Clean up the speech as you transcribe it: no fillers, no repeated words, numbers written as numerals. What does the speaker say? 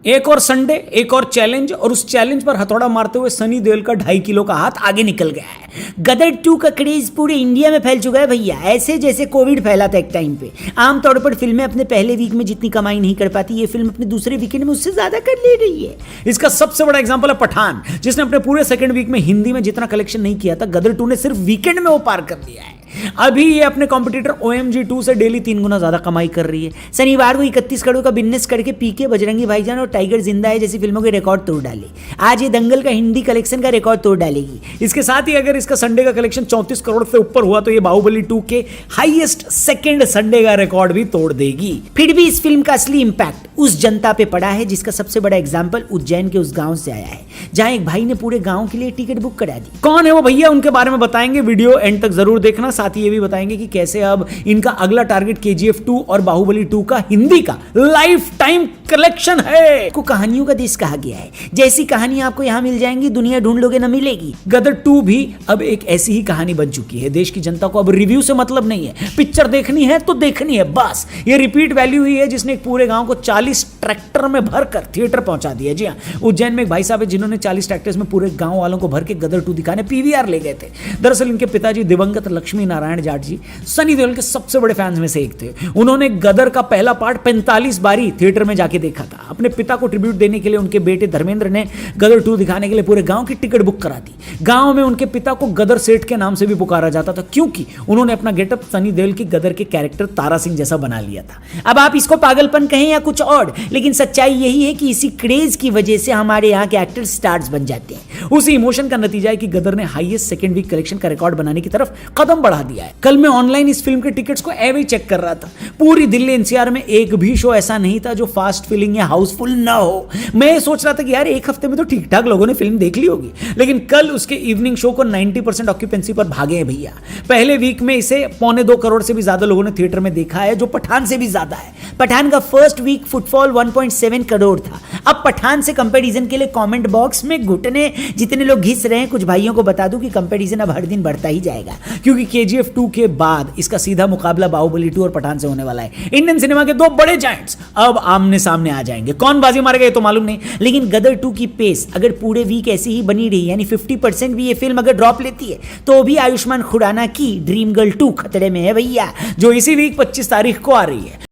एक और संडे, एक और चैलेंज, और उस चैलेंज पर हथौड़ा मारते हुए सनी देओल का 2.5 किलो का हाथ आगे निकल गया है। गदर 2 का क्रेज पूरे इंडिया में फैल चुका है भैया, ऐसे जैसे कोविड फैला था एक टाइम पे। आमतौर पर फिल्में अपने पहले वीक में जितनी कमाई नहीं कर पाती, ये फिल्म अपने दूसरे वीकेंड में उससे ज्यादा कर ले रही है। इसका सबसे बड़ा एग्जांपल है पठान, जिसने अपने पूरे सेकंड वीक में हिंदी में जितना कलेक्शन नहीं किया था, गदर 2 ने सिर्फ वीकेंड में वो पार कर लिया है। अभी ये अपने कॉम्पिटिटर OMG 2 से डेली 3 गुना ज्यादा कमाई कर रही है। शनिवार को 31 करोड़ का बिजनेस करके पीके, बजरंगी भाईजान और टाइगर जिंदा है जैसी फिल्मों के रिकॉर्ड तोड़ डाले। आज ये दंगल का हिंदी कलेक्शन का रिकॉर्ड तोड़ डालेगी। इसके साथ ही अगर इसका संडे का कलेक्शन 34 करोड़ से ऊपर हुआ तो ये बाहुबली 2 के हाईएस्ट सेकंड संडे का रिकॉर्ड भी तोड़ देगी। फिर भी इस फिल्म का असली इंपैक्ट उस जनता पे पड़ा है जिसका सबसे बड़ा एग्जाम्पल उज्जैन के उस गांव से आया है, जहां एक भाई ने पूरे गांव के लिए टिकट बुक करा दी। कौन है वो भैया, उनके बारे में बताएंगे, वीडियो एंड तक जरूर देखना। साथ ही ये भी बताएंगे कि कैसे अब इनका अगला टारगेट KGF 2 और बाहुबली 2 का हिंदी का लाइफ टाइम कलेक्शन है। को कहानियों का देश कहा गया है, जैसी कहानी आपको यहां मिल जाएंगी दुनिया ढूंढ लोगे ना मिलेगी। गदर 2 भी अब एक ऐसी ही कहानी बन चुकी है। देश की जनता को अब रिव्यू से मतलब नहीं है, पिक्चर देखनी है तो देखनी है बस। ये रिपीट वैल्यू ही है जिसने एक पूरे गांव को 40 ट्रैक्टर में भरकर थिएटर पहुंचा दिया। जी हाँ, उज्जैन में एक भाई साहब है जिन्होंने 40 ट्रैक्टर्स में पूरे गांव वालों को भर के गदर 2 दिखाने PVR ले गए थे। दरअसल इनके पिताजी दिवंगत लक्ष्मी नारायण जाट जी सनी देओल के सबसे बड़े फैंस में से एक थे। उन्होंने गदर का पहला पार्ट 45 बारी थिएटर में जाके देखा था। अपने पिता को ट्रिब्यूट देने के लिए उनके बेटे धर्मेंद्र ने गदर 2 दिखाने के लिए पूरे गांव की टिकट बुक करा दी। गांव में उनके पिता को गदर सेठ के नाम से भी पुकारा जाता था, क्योंकि उन्होंने अपना गेटअप सनी देओल की गदर के कैरेक्टर तारा सिंह जैसा बना लिया था। अब आप इसको पागलपन कहें या कुछ और, लेकिन सच्चाई यही है कि इसी क्रेज की वजह से हमारे यहाँ के एक्टर स्टार्स बन जाते हैं। उसी इमोशन का नतीजा है कि गदर ने हाईएस्ट सेकंड वीक कलेक्शन का रिकॉर्ड बनाने की तरफ कदम बढ़ा दिया है। कल मैं ऑनलाइन इस फिल्म के टिकट्स को एवे चेक कर रहा था। पूरी दिल्ली NCR में एक भी शो ऐसा नहीं था जो फास्ट फिलिंग या हाउसफुल ना हो। मैं सोच रहा था कि यार एक हफ्ते में तो ठीक ठाक लोगों ने फिल्म देख ली होगी, लेकिन कल उसके इवनिंग शो को 90% ऑक्यूपेंसी पर भागे हैं भैया। पहले वीक में इसे 1.25 करोड़ से भी ज्यादा लोगों ने थिएटर में देखा है, जो पठान से भी ज्यादा है। पठान का फर्स्ट वीक फुटफॉल 1.7 करोड़ था। अब पठान से कंपैरिजन के लिए कमेंट बॉक्स में घुटने जितने लोग घिस रहे हैं, कुछ भाइयों को बता दूं कि कंपैरिजन अब हर दिन बढ़ता ही जाएगा, क्योंकि KGF 2 के बाद इसका सीधा मुकाबला बाहुबली 2 और पठान से होने वाला है। इंडियन सिनेमा के 2 बड़े जायंट्स अब आमने सामने आ जाएंगे। कौन बाजी मारेगा ये तो मालूम नहीं, लेकिन गदर 2 की पेस अगर पूरे वीक ऐसी ही बनी रही, यानी 50% भी ये फिल्म अगर ड्रॉप लेती है, तो भी आयुष्मान खुराना की ड्रीम गर्ल 2 खतरे में है भैया, जो इसी वीक 25 तारीख को आ रही है।